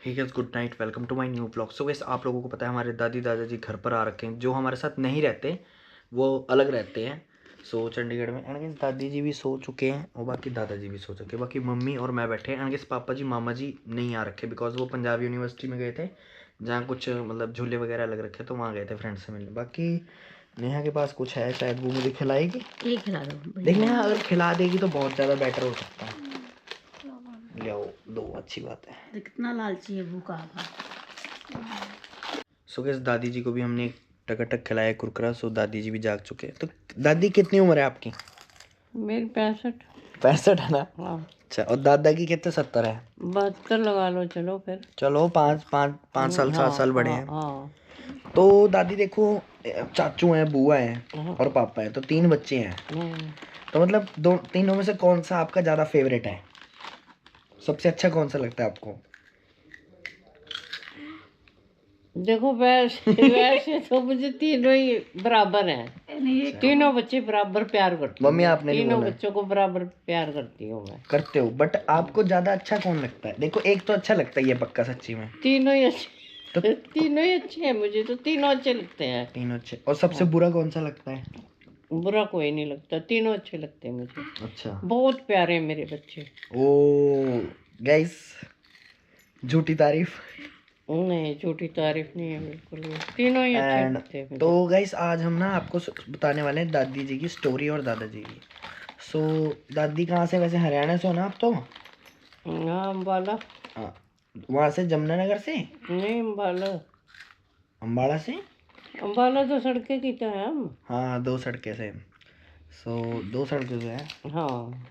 Hey guys, good night, welcome to my new blog. So guys, आप लोगों को पता है हमारे दादी दादाजी घर पर आ रखे हैं। जो हमारे साथ नहीं रहते वो अलग रहते हैं। सो चंडीगढ़ में एंड गाइस दादी जी भी सो चुके हैं और बाकी दादाजी भी सो चुके हैं। बाकी मम्मी और मैं बैठे हैं एंड गाइस पापा जी मामा जी नहीं आ रखे बिकॉज वो पंजाब यूनिवर्सिटी में गए थे, जहाँ कुछ मतलब झूले वगैरह लग रखे, तो वहाँ गए थे फ्रेंड्स से मिलने। बाकी नेहा के पास कुछ है, शायद वो मुझे खिलाएगी। ये खिला दो। देख नेहा, अगर खिला देगी तो बहुत ज़्यादा बेटर हो सकता है। ले आओ, दो, अच्छी बात है। कितना लालची है भूखा। सो गाइस दादी जी को भी हमने टकाटक खिलाया कुरकुरा। सो दादी जी भी जाग चुके हैं। तो दादी कितनी उम्र है आपकी? मेरी 65। 65 है ना? हाँ। अच्छा, और दादा की कितने? 70 है। 72 लगा लो। चलो फिर। चलो पाँच साल 7 साल बड़े हैं। हाँ। तो दादी देखो, चाचू हैं, बुआ हैं हाँ। और पापा हैं, तो 3 बच्चे हैं। तो मतलब तीनों में से कौन सा आपका ज़्यादा फेवरेट है? सबसे अच्छा कौन सा लगता है आपको? देखो वैसे तो मुझे तीनों ही बराबर हैं। तीनों बच्चे बराबर प्यार करते हैं। मम्मी आपने नहीं तीनों बोला? बच्चों को बराबर प्यार करती हूँ मैं। करते हो, बट आपको ज़्यादा अच्छा कौन लगता है? देखो, एक तो अच्छा लगता ही है पक्का, सच्ची में। तीनों ही अच्छे। तो तीनों ही अच्छे हैं, मुझे तो तीनों अच्छे लगते हैं। तीनों अच्छे। और सबसे बुरा कौन सा लगता है? बुरा कोई नहीं लगता, तीनों अच्छे लगते हैं मुझे। अच्छा। बहुत प्यारे हैं मेरे बच्चे। ओ गाइस, झूठी तारीफ। नहीं, झूठी तारीफ नहीं है बिल्कुल भी। तीनों ही अच्छे एंड लगते हैं। तो गाइस आज हम ना आपको बताने वाले हैं दादी जी की स्टोरी और दादाजी की। सो दादी कहाँ से? वैसे हरियाणा से हो ना आप तो? हाँ, अम्बाला। हाँ, वहाँ से जमुनानगर से? नहीं, अम्बाला। अम्बाड़ा से? अम्बाला तो सड़कें की तो है हम। हाँ, 2 सड़कें से। सो 2 सड़कों से है। हाँ।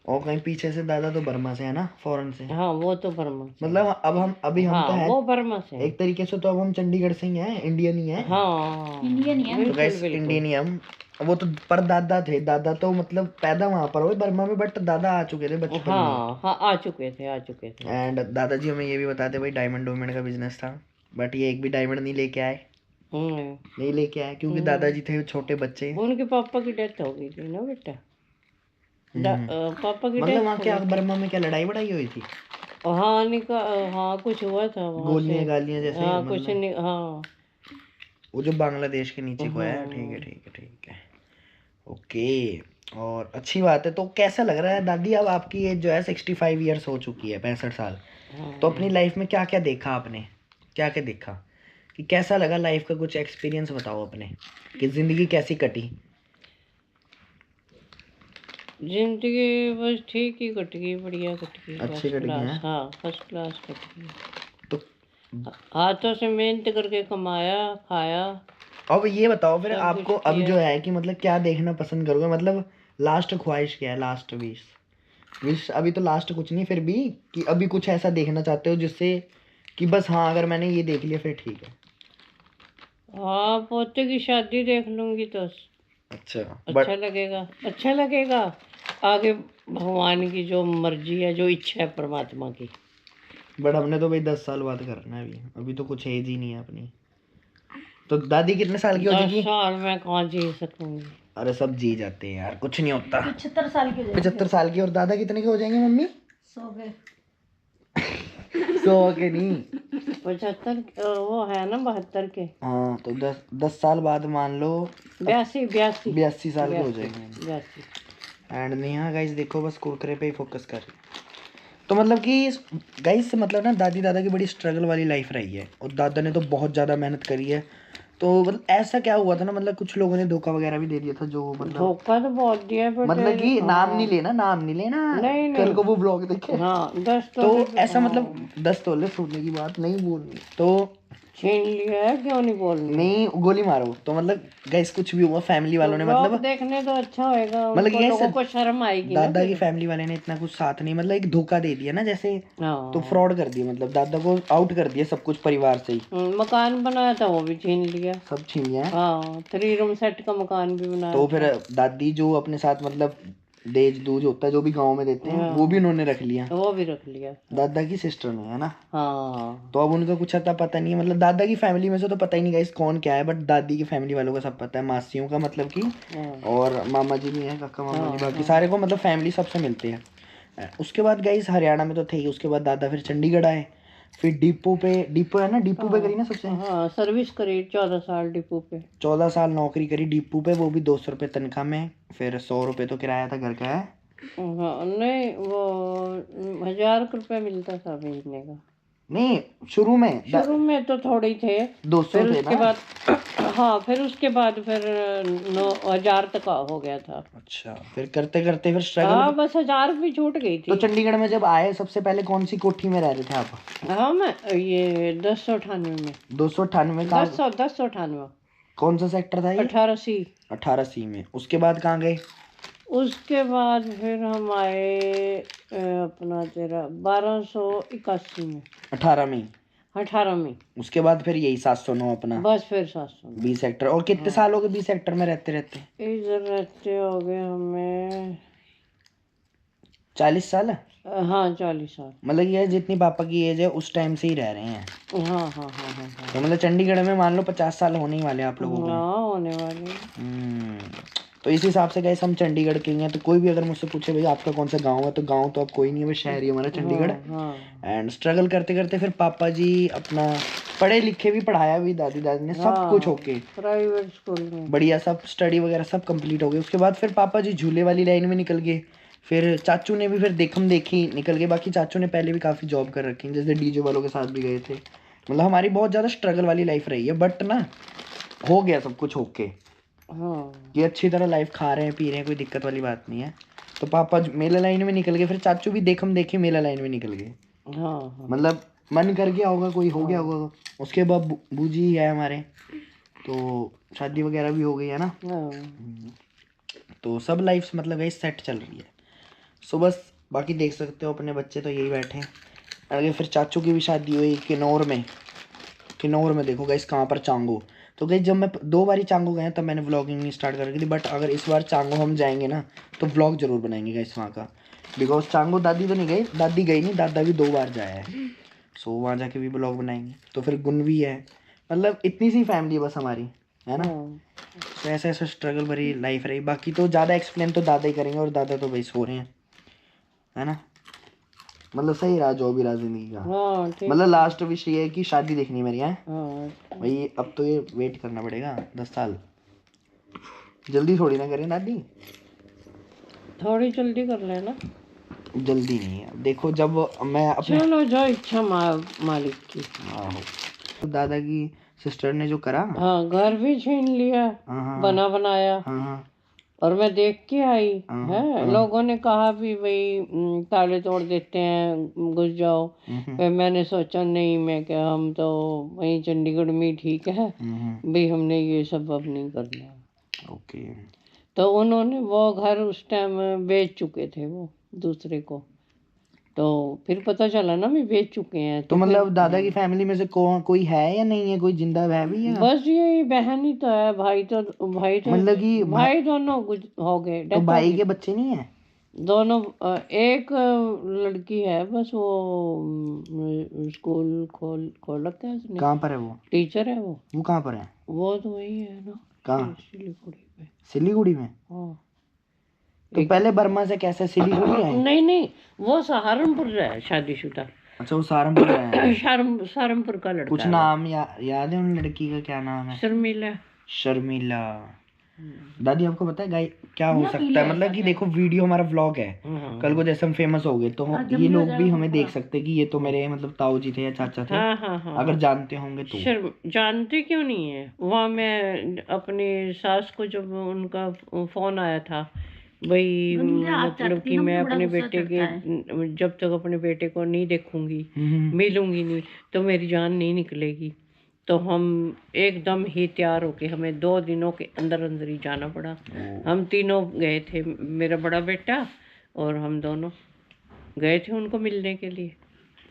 और कहीं पीछे से दादा तो बर्मा से है ना, फॉरेन से। हाँ, वो तो बर्मा से। मतलब अब हम हम हाँ, तो है वो बर्मा से है। एक तरीके से, तो अब हम चंडीगढ़ से ही हैं, इंडियन ही हैं। हाँ, इंडियन ही है। तो बिल्कुल गाइस बिल्कुल। इंडियन ही हम। वो तो परदादा थे, दादा तो मतलब पैदा वहां पर हुए बर्मा में, बट दादा आ चुके थे बचपन में। हाँ हाँ, आ चुके थे। एंड दादाजी हमें ये भी बताते भाई डायमंड डोमेंड का बिजनेस था, बट ये एक भी डायमंड नहीं लेके आए। नहीं लेके आए क्योंकि दादाजी थे छोटे बच्चे। उनके पापा की डेथ हो गई थी ना बेटा। पापा की मतलब डेथ वहाँ हो क्या गई थी। बर्मा में क्या लड़ाई वड़ाई हुई थी? हाँ, हाँ, कुछ हुआ था वहाँ से। गोलियां गालियां जैसे? हाँ, कुछ मतलब नहीं। हाँ। वो जो बांग्लादेश के नीचे को है। ठीक है। ओके। और अच्छी बात है। तो कैसा लग रहा है दादी, अब आपकी एज जो है 65 ईयर्स हो चुकी है, 65 साल। तो अपनी लाइफ में क्या क्या देखा आपने? क्या क्या देखा कि कैसा लगा लाइफ का? कुछ एक्सपीरियंस बताओ अपने कि जिंदगी कैसी कटी। जिंदगी बस ठीक ही कट गई, बढ़िया कट गई। अच्छी फर्स्ट कट गई क्लास। है? हाँ, फर्स्ट क्लास कट गई। तो हाथों से मेहनत करके कमाया, खाया। अब ये बताओ फिर सब आपको कुछ अब किया। जो है कि मतलब क्या देखना पसंद करोगे? मतलब लास्ट ख्वाहिश क्या है? Last wish? विश अभी तो लास्ट कुछ नहीं, फिर भी कि अभी कुछ ऐसा देखना चाहते हो जिससे कि बस हाँ, अगर मैंने ये देख लिया फिर ठीक है। हाँ, पोते की शादी देख लूंगी तो अच्छा, अच्छा लगेगा। अच्छा लगेगा। आगे भगवान की जो मर्जी है, जो इच्छा है परमात्मा की। बट हमने तो भाई 10 साल बाद करना है। अभी तो कुछ एज ही नहीं है अपनी। तो दादी कितने साल की हो 10 जाएगी? साल में कहाँ जी सकूंगी। अरे सब जी जाते हैं यार, कुछ नहीं होता। 75 साल की 75 साल की। और दादा कितने के हो जाएंगे मम्मी? 100 के। 100 के नहीं। 75, वो है ना 72 के। हाँ, तो 10 साल बाद मान लो 82 82 साल के हो जाएंगे। 82। एंड नेहा गाइस देखो बस कुरकुरे पे ही फोकस कर रही है। तो मतलब कि गाइस मतलब ना दादी दादा की बड़ी स्ट्रगल वाली लाइफ रही है और दादा ने तो बहुत ज़्यादा मेहनत करी है। तो मतलब ऐसा क्या हुआ था ना, मतलब कुछ लोगों ने धोखा वगैरह भी दे दिया था, जो मतलब धोखा तो बहुत दिया है मतलब कि नाम नहीं लेना, नाम नहीं लेना। नहीं कल नहीं। को वो ब्लॉग देखे। हाँ, 10 तो ऐसा मतलब 10 तोले सोने की बात नहीं बोलनी। तो छीन लिया है, क्यों नहीं बोलनी? नहीं, गोली मारो। तो मतलब गाइस कुछ भी हुआ, फैमिली वालों ने लोग मतलब देखने तो अच्छा होएगा, मतलब उनको ये लोगों को शर्म आएगी ना दादा की फिर। फैमिली वाले ने इतना कुछ साथ नहीं, मतलब एक धोखा दे दिया ना जैसे। तो हाँ। फ्रॉड कर दिया, मतलब दादा को आउट कर दिया सब कुछ परिवार से ही। मकान बनाया था वो भी छीन लिया। सब छीन लिया है। हाँ, 3 रूम सेट का मकान भी बनाया तो था। फिर दादी जो अपने साथ मतलब देज दूज होता है जो भी गांव में देते हैं, वो भी उन्होंने रख लिया। वो भी रख लिया। दादा की सिस्टर ने, है ना? हाँ। तो अब उनका कुछ आता पता नहीं है, मतलब दादा की फैमिली में से तो पता ही नहीं गाइस कौन क्या है, बट दादी की फैमिली वालों का सब पता है, मासियों का मतलब कि। और मामा जी भी हैं, काका मामा जी, बाकी सारे को मतलब फैमिली सबसे मिलते हैं। उसके बाद गाइस हरियाणा में तो थे ही, उसके बाद दादा फिर चंडीगढ़ आए। फिर डिपो है ना, डिपो पे करी ना सबसे। हाँ सर्विस करी 14 साल डिपो पे। 14 साल नौकरी करी डिपो पे, वो भी 200 रुपये तनख्वाह में। फिर 100 रुपये तो किराया था घर का है। हाँ नहीं वो 1000 रुपये मिलता था महीने का। नहीं शुरू में तो थोड़े ही थे। 200 फिर थे उसके ना। बाद हाँ फिर उसके बाद फिर 9000 तक हो गया था। अच्छा, फिर करते करते फिर स्ट्रगल। हाँ बस 1000 भी छूट गई थी। तो चंडीगढ़ में जब आए सबसे पहले कौन सी कोठी में रह रहे थे आप? हाँ मैं ये 1098 में। 298 का। 1098 कौन सा सेक्टर था ये? 18C। 18C में। उसके बाद कहाँ गए? उसके बाद फिर हम आए अपना तेरा 1281 में। 18 में। 18 में। उसके बाद फिर यही 709 अपना। बस फिर 700 बी सेक्टर। और कितने साल हो गए बी सेक्टर में रहते रहते? इधर रहते हो गए हमें 40 साल। हाँ 40 साल। मतलब ये जितनी पापा की एज है उस टाइम से ही रह रहे हैं। हाँ हाँ हाँ हाँ हाँ। तो मतलब चंडीगढ़ में मान लो 50 साल होने ही वाले हैं आप लोगों को। हाँ होने वाले। तो इस हिसाब से गए हम चंडीगढ़ के ही हैं। तो कोई भी अगर मुझसे पूछे भाई आपका कौन सा गांव है, तो गांव तो अब कोई नहीं है, वो शहर ही हमारा चंडीगढ़। एंड स्ट्रगल करते करते फिर पापा जी अपना पढ़े लिखे भी, पढ़ाया भी दादी ने सब कुछ होके प्राइवेट स्कूल में बढ़िया, सब स्टडी वगैरह सब कंप्लीट हो गए। उसके बाद फिर पापा जी झूले वाली लाइन में निकल गए। फिर चाचू ने भी फिर देखम देखी निकल गए। बाकी चाचू ने पहले भी काफ़ी जॉब कर रखी है, जैसे डीजे वालों के साथ भी गए थे। मतलब हमारी बहुत ज़्यादा स्ट्रगल वाली लाइफ रही है, बट ना हो गया सब कुछ होके। ये अच्छी तरह लाइफ खा रहे हैं, पी रहे हैं, कोई दिक्कत वाली बात नहीं है। तो पापा मेला लाइन में निकल गए, फिर चाचू भी देखम देखी मेला लाइन में निकल गए। मतलब मन कर गया होगा, कोई हो गया होगा। उसके बाद बूजी है हमारे, तो शादी वगैरह भी हो गई है ना। तो सब लाइफ मतलब यही सेट चल रही है। सो बस बाकी देख सकते हो अपने बच्चे तो यही बैठे हैं। आगे फिर चाचू की भी शादी हुई किन्नौर में देखो गाइस कहाँ पर, चांगो। तो गाइस जब मैं 2 बार चांगो गया तब मैंने व्लॉगिंग नहीं स्टार्ट कर रखी थी, बट अगर इस बार चांगो हम जाएंगे ना तो व्लॉग जरूर बनाएंगे गाइस वहाँ का। बिकॉज चांगो दादी तो नहीं गई, दादी गई नहीं, दादा भी 2 बार जाया है। सो वहाँ जाके भी ब्लॉग बनाएंगे। तो फिर गुन भी है, मतलब इतनी सी फैमिली बस हमारी, है ना। तो ऐसे ऐसे स्ट्रगल भरी लाइफ रही। बाकी तो ज़्यादा एक्सप्लेन तो दादा ही करेंगे, और दादा तो भाई सो रहे हैं, है ना। मतलब सही रहा जो भी रहा जिंदगी का। मतलब लास्ट विश ये है कि शादी देखनी है मेरी है भाई। अब तो ये वेट करना पड़ेगा 10 साल, जल्दी थोड़ी ना करें दादी, थोड़ी जल्दी कर लेना। जल्दी नहीं है, देखो जब मैं अपने चलो जो इच्छा मालिक की। तो दादा की सिस्टर ने जो करा, हाँ घर भी छीन लिया, बना बनाया। और मैं देख के आई है। लोगों ने कहा भी भाई ताले तोड़ देते हैं, घुस जाओ। फिर मैंने सोचा नहीं, मैं क्या हम तो वहीं चंडीगढ़ में ही ठीक है भाई, हमने ये सब अब नहीं करना। ओके। तो उन्होंने वो घर उस टाइम बेच चुके थे वो दूसरे को। तो फिर पता चला ना मैं बेच चुके हैं। तो मतलब दादा की फैमिली में से कोई है या नहीं है, कोई जिंदा है भी है? बस यही बहन ही तो है, भाई तो मतलब कि भाई दोनों हो गए। तो भाई के बच्चे नहीं है? दोनों एक लड़की है बस, वो स्कूल खोल रखा है उसने। कहाँ पर है वो? टीचर है वो कहाँ पर है? वो तो वही है ना, कहाँ? सिलीगुड़ी में। तो पहले बर्मा से कैसे सिलीगुड़ी है? नहीं वो सहारनपुर है शादीशुदा। अच्छा वो सहारनपुर है। सहारनपुर का लड़का। कुछ नाम याद है उन लड़की का, क्या नाम है? शर्मिला। दादी आपको पता है गाय क्या हो सकता है? मतलब कि देखो वीडियो हमारा व्लॉग है, कल को जैसे हम फेमस हो गए तो ये लोग भी हमें देख सकते हैं कि ये तो मेरे मतलब ताऊ जी थे या चाचा थे। अगर जानते होंगे तो। जानते क्यों नहीं है। वहाँ मैं अपनी सास को जब उनका फोन आया था भाई, मतलब कि मैं अपने बेटे के जब तक अपने बेटे को नहीं देखूंगी, मिलूंगी नहीं, तो मेरी जान नहीं निकलेगी। तो हम एकदम ही तैयार होके, हमें 2 दिनों के अंदर अंदर ही जाना पड़ा। हम तीनों गए थे, मेरा बड़ा बेटा और हम दोनों गए थे उनको मिलने के लिए।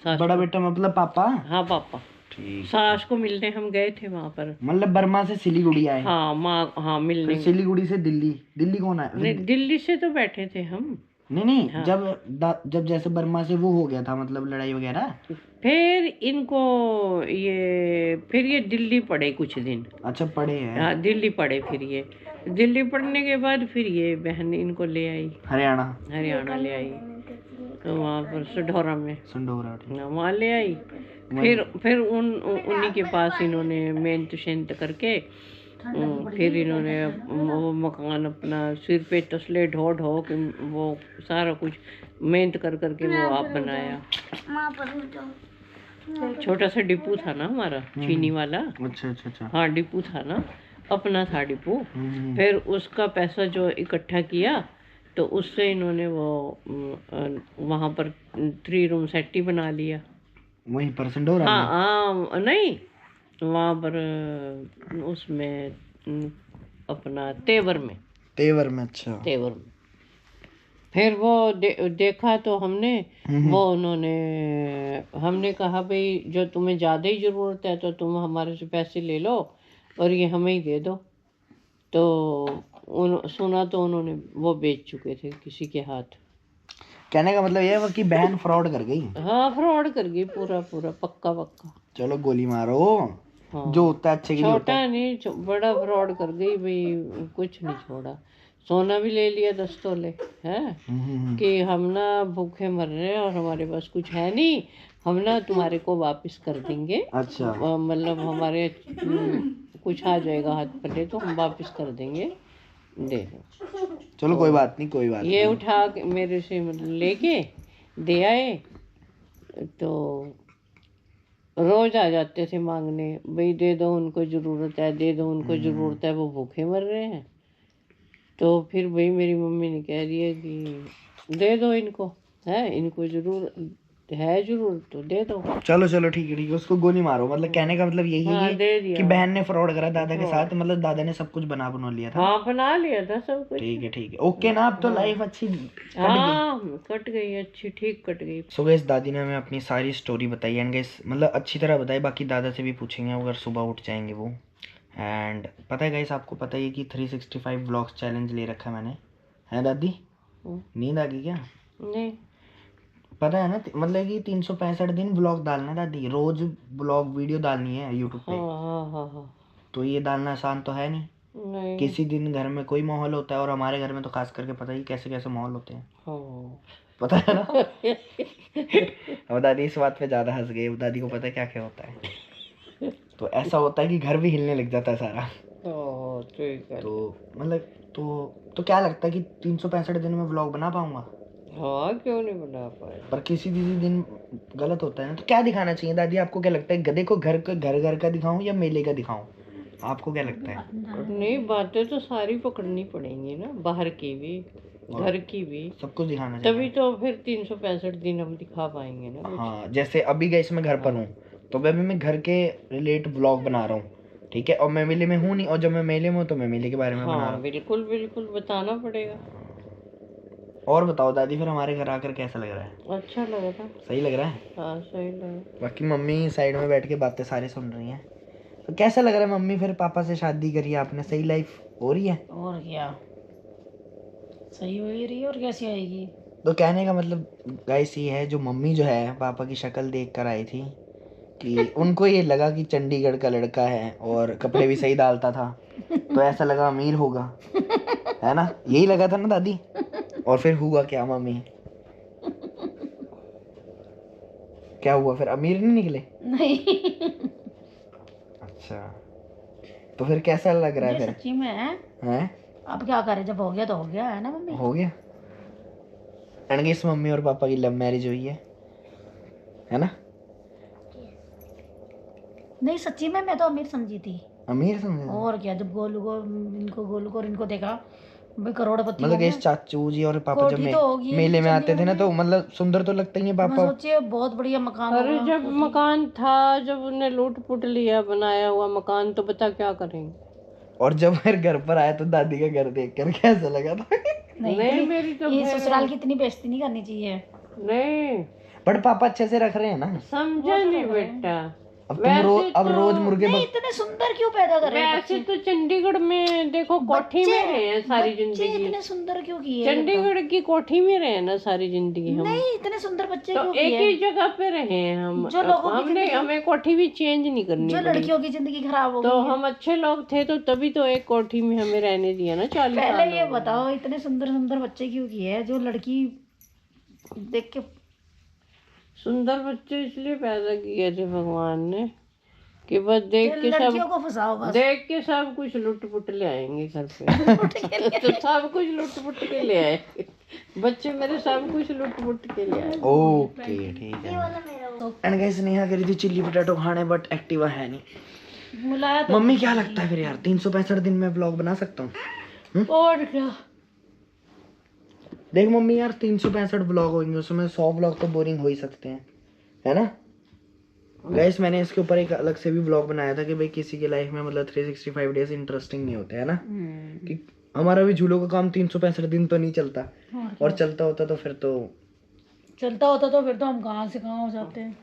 बड़ा बेटा मतलब पापा? हाँ पापा। सास को मिलने हम गए थे वहाँ पर। मतलब बर्मा से सिलीगुड़ी आए? हाँ मिलने। सिलीगुड़ी से दिल्ली कौन आया? नहीं दिल्ली से तो बैठे थे हम। नहीं हाँ। जब जैसे बर्मा से वो हो गया था मतलब लड़ाई वगैरह, फिर इनको ये दिल्ली पड़े कुछ दिन। अच्छा पढ़े हैं? हाँ दिल्ली पड़े। फिर ये दिल्ली पढ़ने के बाद फिर ये बहन इनको ले आई, हरियाणा ले आई। वहाँ पर सढौरा में। संडोरा, ठीक। वहाँ ले आई। फिर उन्हीं के पास इन्होंने मेहनत शेंत करके फिर इन्होंने वो मकान अपना सिर पे तसले ढो ढो के वो सारा कुछ मेहनत कर करके वो आप बनाया। छोटा सा डिपू था ना हमारा, चीनी वाला। अच्छा अच्छा अच्छा। हाँ डिपू था ना, अपना था डिपू। फिर उसका पैसा जो इकट्ठा किया तो उससे इन्होंने वो वहाँ पर 3 रूम सेट ही बना लिया। वहीं पर संडोरा में? हाँ नहीं, वहाँ पर उसमें अपना तेवर में। तेवर में, अच्छा। तेवर में। फिर वो देखा तो हमने वो उन्होंने हमने कहा भाई जो तुम्हें ज़्यादा ही ज़रूरत है तो तुम हमारे से पैसे ले लो और ये हमें ही दे दो। तो सुना तो उन्होंने वो बेच चुके थे किसी के हाथ। कहने का मतलब ये है कि बहन फ्रॉड कर गई। हाँ फ्रॉड कर गई, पूरा पूरा पक्का पक्का। चलो गोली मारो। हाँ। जो होता है अच्छे के लिए होता है। छोटा नहीं, बड़ा फ्रॉड कर गई भाई, कुछ नहीं छोड़ा। सोना भी ले लिया 10 तोले है कि हम ना भूखे मर रहे हैं और हमारे पास कुछ है नहीं, हम ना तुम्हारे को वापस कर देंगे। अच्छा। मतलब हमारे कुछ आ जाएगा हाथ पल्ले तो हम वापस कर देंगे, दे दो। चलो कोई बात नहीं, कोई बात ये उठा के मेरे से मतलब लेके दे आए। तो रोज आ जाते थे मांगने, भाई दे दो उनको ज़रूरत है, दे दो उनको ज़रूरत है, वो भूखे मर रहे हैं। तो फिर भाई मेरी मम्मी ने कह दिया कि दे दो इनको, है इनको ज़रूरत तो दे दो। चलो चलो ठीक है ठीक है, उसको गोली मारो। मतलब कहने का मतलब यही हाँ, है दे दिया। कि बहन ने फ्रॉड करा दादा के साथ। मतलब दादा ने सब कुछ बना लिया था। हाँ बना लिया था सब कुछ। ठीक है ओके ना। अब तो लाइफ अच्छी कट गई अच्छी, ठीक कट गई। सो गाइस दादी ने हमें अपनी सारी स्टोरी बताई एंड गाइस मतलब अच्छी तरह बताई। बाकी दादा से भी पूछेंगे अगर सुबह उठ जाएंगे वो। एंड पता है गाइस आपको पता है कि 365 व्लॉग्स चैलेंज ले रखा है मैंने, है दादी? नींद आ गई क्या? नहीं पता है ना, मतलब कि 365 दिन व्लॉग डालना है दादी, रोज व्लॉग वीडियो डालनी है यूट्यूब पे। हाँ। तो ये डालना आसान तो है नहीं। किसी दिन घर में कोई माहौल होता है और हमारे घर में तो खास करके पता ही कैसे कैसे माहौल होते हैं। पता है ना। अब दादी इस बात पे ज्यादा हंस गई। दादी को पता है क्या क्या होता है। तो ऐसा होता है कि घर भी हिलने लग जाता है सारा। तो मतलब तो क्या लगता है कि 365 दिन में व्लॉग बना पाऊंगा? हाँ क्यों नहीं बना पाए। पर किसी दिन गलत होता है ना, तो क्या दिखाना चाहिए दादी? आपको क्या लगता है, गधे को घर का दिखाऊं या मेले का दिखाऊं? आपको क्या लगता है? नहीं बातें तो सारी पकड़नी पड़ेंगी ना, बाहर की भी घर की भी, सब कुछ दिखाना चाहिए। तभी तो फिर 365 दिन हम दिखा पाएंगे ना कुछ। हाँ जैसे अभी गैस मैं घर पर हूँ तो अभी मैं घर के रिलेट व्लॉग बना रहा हूँ, ठीक है। और मैं मेले में हूँ नहीं, और जब मैं मेले में हूँ तो मैं मेले के बारे में बना रहा हूँ। बिल्कुल बिल्कुल बताना पड़ेगा। और बताओ दादी, फिर हमारे घर आकर कैसा लग रहा है? अच्छा लगा था। सही लग रहा है? हाँ सही लगा। बाकी मम्मी साइड में बैठ के बातें सारी सुन रही हैं। तो कैसा लग रहा है मम्मी, फिर पापा से शादी करी आपने, सही लाइफ हो रही है? और क्या, सही हो ही रही है और कैसी आएगी। तो कहने का मतलब गाइस ये है, जो मम्मी जो है पापा की शक्ल देख कर आई थी कि उनको ये लगा कि चंडीगढ़ का लड़का है और कपड़े भी सही डालता था, तो ऐसा लगा अमीर होगा, है ना? यही लगा था ना दादी? और फिर हुआ क्या मम्मी? क्या हुआ फिर, अमीर नहीं निकले? नहीं अच्छा, तो फिर कैसा लग रहा है फिर? सच्ची में हैं? अब क्या करें, जब हो गया तो हो गया, है ना मम्मी? हो गया। अनगिस मम्मी और पापा की लव मैरिज हुई है ना? नहीं सच्ची में मैं तो अमीर समझी थी। अमीर समझे? और क्या, जब गोलू को और इनको देखा भाई करोड़पति मतलब इस चाचू जी और पापा जब तो मेले में आते थे ना, तो मतलब सुंदर तो लगते ही है पापा। सोचिए बहुत बढ़िया मकान। अरे जब मकान था, जब उन्हें लूट पुट लिया बनाया हुआ मकान, तो बता क्या करेंगे। और जब फिर घर पर आया तो दादी का घर देखकर कैसा लगा था? नहीं मेरी तो ये ससुराल की इतनी बेइज्जती नहीं करनी चाहिए। नहीं बट पापा अच्छे से रख रहे हैं ना? समझा नहीं बेटा। अब रोज मुर्गे इतने सुंदर क्यों पैदा कर रहे हैं? वैसे तो चंडीगढ़ में देखो कोठी में रहे हैं सारी जिंदगी। इतने सुंदर क्यों किए? चंडीगढ़ की कोठी में रहे ना सारी जिंदगी हम। नहीं इतने सुंदर बच्चे तो क्यों एक ही जगह पे रहे हैं हम। जो लोगों की हमने हमें कोठी भी चेंज नहीं करनी जो लड़कियों की जिंदगी खराब हो तो हम अच्छे लोग थे तो तभी तो एक कोठी में हमें रहने दिया ना 40 साल। पहले ये बताओ इतने सुंदर सुंदर बच्चे क्यों किए? जो लड़की देख के सुंदर बच्चे इसलिए पैदा किए थे भगवान ने कि बस देख के लड़कियों को फंसाओ बस। देख के सब कुछ लुट पुट ले आएंगे घर पे। तो सब कुछ लुट पुट के ले आए बच्चे मेरे, सब कुछ लुट पुट के ले आए। ओके ठीक है। एंड गाइस नेहा कह रही थी चिल्ली पोटैटो खाने, बट एक्टिवा है नहीं। बुलाया तो मम्मी क्या लगता है फिर यार 365 दिन में व्लॉग बना सकता हूँ? और क्या। देख मम्मी यार 365 व्लॉग होंगे, उसमें 100 व्लॉग तो बोरिंग हो ही सकते हैं, है ना गाइस। मैंने इसके ऊपर एक अलग से भी व्लॉग बनाया था कि भाई किसी की लाइफ में मतलब 365 डेज इंटरेस्टिंग नहीं होते, है ना। कि हमारा भी झूलों का काम 365 दिन तो नहीं चलता, और चलता होता तो फिर तो हम कहाँ से कहाँ हो जाते हैं।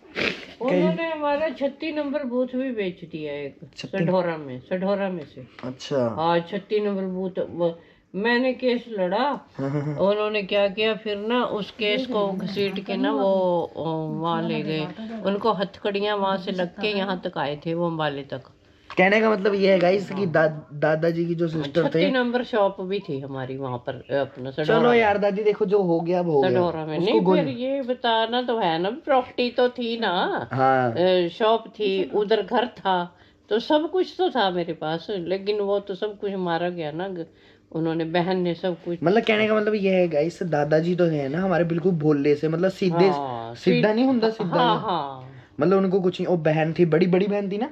उन्होंने हमारा 36 नंबर बूथ भी बेच दिया एक सढौरा में से। अच्छा हाँ 36 नंबर बूथ मैंने केस लड़ा। उन्होंने क्या किया फिर ना, उस केस को घसीट के ना वो वहाँ ले गए, उनको हथकड़ियाँ वहाँ से लग के यहाँ तक आए थे वो अम्बाले तक। कहने का मतलब ये है गाइस कि दादाजी की जो सिस्टर थे, 36 नंबर शॉप भी थी हमारी वहाँ पर अपना चलो यार दादी देखो जो हो गया अब हो गया। सढौरा में। नहीं फिर ये बताना तो है ना, प्रॉपर्टी तो थी ना, हाँ शॉप थी, उधर घर था, तो सब कुछ तो था मेरे पास, लेकिन वो तो सब कुछ मारा गया ना, उन्होंने बहन ने सब कुछ। मतलब कहने का मतलब ये है गाइस दादाजी तो है ना हमारे बिल्कुल भोले से, मतलब सीधे हाँ, सीधा नहीं ਹੁੰਦਾ सीधा हाँ नहीं। हाँ मतलब उनको कुछ नहीं, वो बहन थी, बड़ी बहन थी ना,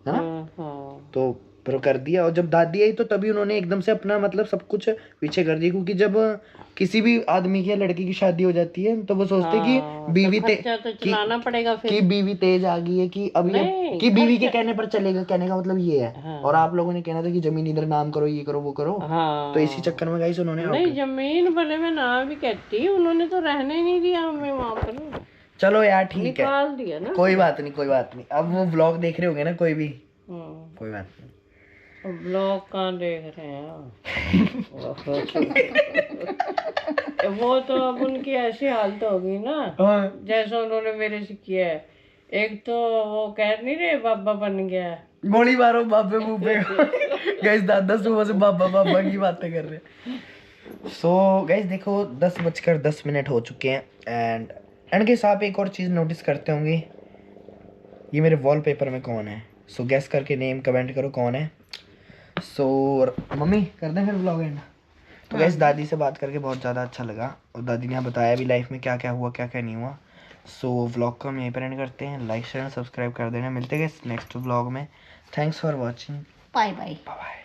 है ना। हाँ तो फिर कर दिया, और जब दादी आई तो तभी उन्होंने एकदम से अपना मतलब सब कुछ पीछे कर दिया, क्योंकि जब किसी भी आदमी की या लड़की की शादी हो जाती है तो वो सोचते कि बीवी तो चलाना पड़ेगा फिर, कि बीवी तेज आ गई है, कि अब ये कि बीवी के कहने पर चलेगा, कहने का मतलब ये है। और आप लोगों ने कहना था कि जमीन इधर नाम करो, ये करो वो करो, तो इसी चक्कर में गाइस उन्होंने नहीं जमीन भले मैं ना भी कहती, उन्होंने तो रहने नहीं दिया हमें वहाँ पर, चलो यार ठीक है, निकाल दिया ना। कोई बात नहीं। अब वो व्लॉग देख रहे होंगे ना कोई भी, कोई बात नहीं। ब्लॉग कहाँ देख रहे हैं वो तो अब उनकी ऐसी हालत होगी ना जैसा उन्होंने मेरे से किया है। एक तो वो कह नहीं रहे बाबा बन गया, गोली मारो बाबे मुंह पे। गाइस दादा सुबह से बाबा की बातें कर रहे हैं। सो गाइस देखो 10:10 हो चुके हैं। एंड गाइस आप एक और चीज़ नोटिस करते होंगे, ये मेरे वॉलपेपर में कौन है। सो गैस करके नेम कमेंट करो कौन है। सो मम्मी कर दें फिर व्लॉग एंड। तो गाइस दादी से बात करके बहुत ज़्यादा अच्छा लगा, और दादी ने बताया भी लाइफ में क्या क्या हुआ क्या क्या नहीं हुआ। सो व्लॉग को हम यहीं पर एंड करते हैं, लाइक शेयर सब्सक्राइब कर देना। मिलते हैं नेक्स्ट व्लॉग में। Thanks for watching, bye bye. Bye.